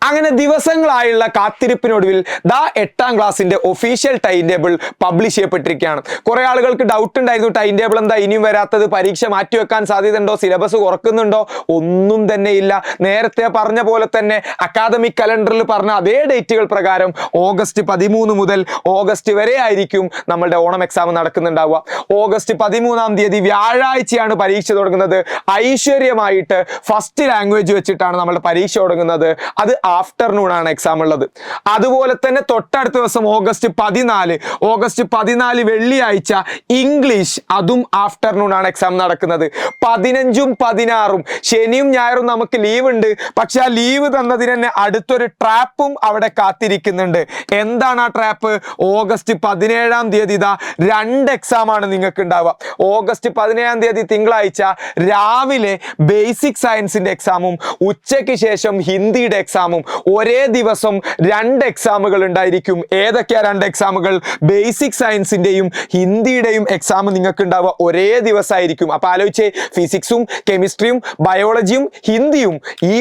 അങ്ങനെ ദിവസങ്ങളായുള്ള കാത്തിരിപ്പിനൊടുവിൽ ദാ 8ാം ക്ലാസ്സിന്റെ ഒഫീഷ്യൽ ടൈം ടേബിൾ പബ്ലിഷ് ചെയ്യപ്പെട്ടിരിക്കുകയാണ്. കുറെ ആളുകൾക്ക് ഡൗട്ട് ഉണ്ടായിരുന്നു, ടൈം ടേബിൾ എന്താ ഇനിയും വരാത്തത്, പരീക്ഷ മാറ്റിവെക്കാൻ സാധ്യതയുണ്ടോ, സിലബസ് കുറക്കുന്നുണ്ടോ? ഒന്നും തന്നെ ഇല്ല. നേരത്തെ പറഞ്ഞ പോലെ തന്നെ അക്കാദമിക് കലണ്ടറിൽ പറഞ്ഞ അതേ ഡേറ്റുകൾ പ്രകാരം ഓഗസ്റ്റ് 13 മുതൽ ഓഗസ്റ്റ് വരെ ആയിരിക്കും നമ്മളുടെ ഓണം എക്സാം നടക്കുന്നുണ്ടാവുക. ഓഗസ്റ്റ് 13-ാം തീയതി വ്യാഴാഴ്ചയാണ് പരീക്ഷ തുടങ്ങുന്നത്. ഐശ്വര്യമായിട്ട് ഫസ്റ്റ് ലാംഗ്വേജ് വെച്ചിട്ടാണ് നമ്മുടെ പരീക്ഷ തുടങ്ങുന്നത്. അത് ആഫ്റ്റർനൂൺ ആണ് എക്സാം ഉള്ളത്. അതുപോലെ തന്നെ തൊട്ടടുത്ത ദിവസം ഓഗസ്റ്റ് 14 വെള്ളിയാഴ്ച ഇംഗ്ലീഷ്, അതും ആഫ്റ്റർനൂൺ ആണ് എക്സാം നടക്കുന്നത്. 15ഉം 16ഉം ശനിയും ഞായറും നമുക്ക് ലീവ് ഉണ്ട്. പക്ഷെ ആ ലീവ് തന്നതിന് തന്നെ അടുത്തൊരു ട്രാപ്പും അവിടെ കാത്തിരിക്കുന്നുണ്ട്. എന്താണ് ആ ട്രാപ്പ്? ഓഗസ്റ്റ് 17-ാം തീയതി ഇതാ 2 എക്സാം ആണ് നിങ്ങൾക്ക് ഉണ്ടാവുക. ഓഗസ്റ്റ് 17-ാം തീയതി തിങ്കളാഴ്ച രാവിലെ ബേസിക് സയൻസിന്റെ എക്സാമും ഉച്ചയ്ക്ക് ശേഷം ഹിന്ദിയുടെ എക്സാമും ഒരേ ദിവസം 2 എക്സാമുകൾ ഉണ്ടായിരിക്കും. ഏതൊക്കെയാ 2 എക്സാമുകൾ? ബേസിക് സയൻസിന്റെയും ഹിന്ദിയുടെയും എക്സാം നിങ്ങൾക്ക് ഉണ്ടാവുക ഒരേ ദിവസമായിരിക്കും. അപ്പൊ ആലോചിച്ചേ, ഫിസിക്സും കെമിസ്ട്രിയും ബയോളജിയും ഹിന്ദിയും ഈ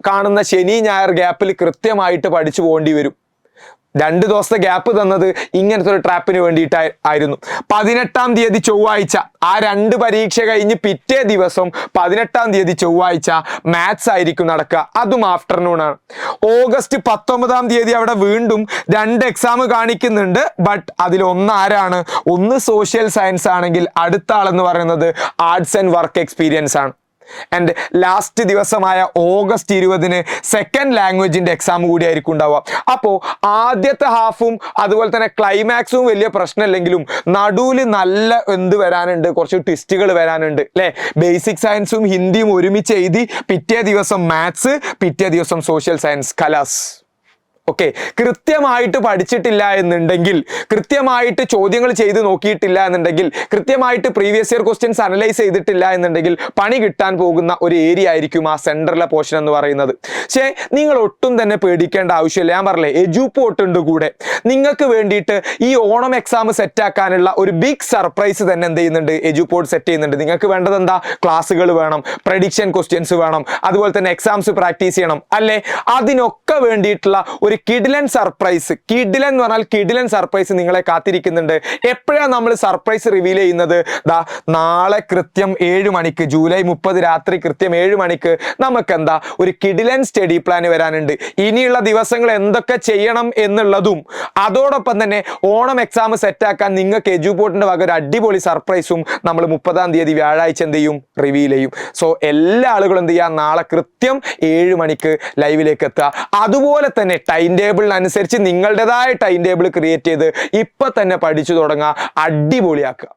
കാണുന്ന ശനി ഞായർ ഗ്യാപ്പിൽ കൃത്യമായിട്ട് പഠിച്ചു പോകേണ്ടി വരും. 2 ദിവസത്തെ ഗ്യാപ്പ് തന്നത് ഇങ്ങനത്തെ ഒരു ട്രാപ്പിന് വേണ്ടിയിട്ടായിരുന്നു. 18-ാം തീയതി ചൊവ്വാഴ്ച, ആ 2 പരീക്ഷ കഴിഞ്ഞ് പിറ്റേ ദിവസം 18-ാം തീയതി ചൊവ്വാഴ്ച മാത്സ് ആയിരിക്കും നടക്കുക. അതും ആഫ്റ്റർനൂൺ ആണ്. ഓഗസ്റ്റ് 19-ാം തീയതി അവിടെ വീണ്ടും 2 എക്സാം കാണിക്കുന്നുണ്ട്. ബട്ട് അതിലൊന്ന് ആരാണ്? ഒന്ന് സോഷ്യൽ സയൻസ് ആണെങ്കിൽ അടുത്ത ആളെന്ന് പറയുന്നത് ആർട്സ് ആൻഡ് വർക്ക് എക്സ്പീരിയൻസ് ആണ്. ആൻഡ് ലാസ്റ്റ് ദിവസമായ ഓഗസ്റ്റ് 20-ന് സെക്കൻഡ് ലാംഗ്വേജിന്റെ എക്സാം കൂടി ആയിരിക്കും ഉണ്ടാവുക. അപ്പോൾ ആദ്യത്തെ ഹാഫും അതുപോലെ തന്നെ ക്ലൈമാക്സും വലിയ പ്രശ്നമില്ലെങ്കിലും നടുവിൽ നല്ല എന്ത് വരാനുണ്ട്, കുറച്ച് ട്വിസ്റ്റുകൾ വരാനുണ്ട് അല്ലേ? ബേസിക് സയൻസും ഹിന്ദിയും ഒരുമിച്ച് എഴുതി പിറ്റേ ദിവസം മാത്സ്, പിറ്റേ ദിവസം സോഷ്യൽ സയൻസ്, കലാസ്. ഓക്കെ, കൃത്യമായിട്ട് പഠിച്ചിട്ടില്ല എന്നുണ്ടെങ്കിൽ, കൃത്യമായിട്ട് ചോദ്യങ്ങൾ ചെയ്ത് നോക്കിയിട്ടില്ല എന്നുണ്ടെങ്കിൽ, കൃത്യമായിട്ട് പ്രീവിയസ് ഇയർ ക്വസ്റ്റ്യൻസ് അനലൈസ് ചെയ്തിട്ടില്ല എന്നുണ്ടെങ്കിൽ പണി കിട്ടാൻ പോകുന്ന ഒരു ഏരിയ ആയിരിക്കും ആ സെൻട്രലെ പോർഷൻ എന്ന് പറയുന്നത്. പക്ഷേ നിങ്ങൾ ഒട്ടും തന്നെ പേടിക്കേണ്ട ആവശ്യമില്ല. ഞാൻ പറഞ്ഞില്ലേ, എജുപോർട്ട് ഉണ്ട് കൂടെ. നിങ്ങൾക്ക് വേണ്ടിയിട്ട് ഈ ഓണം എക്സാം സെറ്റ് ആക്കാനുള്ള ഒരു ബിഗ് സർപ്രൈസ് തന്നെ എന്ത് ചെയ്യുന്നുണ്ട്? എജുപോർട്ട് സെറ്റ് ചെയ്യുന്നുണ്ട്. നിങ്ങൾക്ക് വേണ്ടത് എന്താ? ക്ലാസ്സുകൾ വേണം, പ്രഡിക്ഷൻ ക്വസ്റ്റ്യൻസ് വേണം, അതുപോലെ തന്നെ എക്സാംസ് പ്രാക്ടീസ് ചെയ്യണം അല്ലേ? അതിനൊക്കെ വേണ്ടിയിട്ടുള്ള ഒരു കിഡിലൻ സർപ്രൈസ്, കിഡിലൻ എന്ന് പറഞ്ഞാൽ കിഡിലൻ സർപ്രൈസ് നിങ്ങളെ കാത്തിരിക്കുന്നുണ്ട്. എപ്പോഴാണ് നമ്മൾ സർപ്രൈസ് റിവീൽ ചെയ്യുന്നത്? ദാ നാളെ കൃത്യം 7 മണിക്ക്, ജൂലൈ 30 രാത്രി കൃത്യം 7 മണിക്ക് നമുക്ക് എന്താ ഒരു കിഡിലൻ സ്റ്റഡി പ്ലാൻ വരാനുണ്ട്. ഇനിയുള്ള ദിവസങ്ങൾ എന്തൊക്കെ ചെയ്യണം എന്നുള്ളതും അതോടൊപ്പം തന്നെ ഓണം എക്സാം സെറ്റാക്കാൻ നിങ്ങൾക്ക് എജുപോർട്ടിന്റെ വക ഒരു അടിപൊളി സർപ്രൈസും നമ്മൾ 30-ാം തീയതി വ്യാഴാഴ്ച എന്ത് ചെയ്യും? റിവീൽ ചെയ്യും. സോ എല്ലാ ആളുകളും എന്ത് ചെയ്യുക? നാളെ കൃത്യം 7 മണിക്ക് ലൈവിലേക്ക് എത്തുക. അതുപോലെ തന്നെ ടൈം ടേബിളിനനുസരിച്ച് നിങ്ങളുടേതായ ടൈം ടേബിൾ ക്രിയേറ്റ് ചെയ്ത് ഇപ്പൊ തന്നെ പഠിച്ചു തുടങ്ങുക, അടിപൊളിയാക്കുക.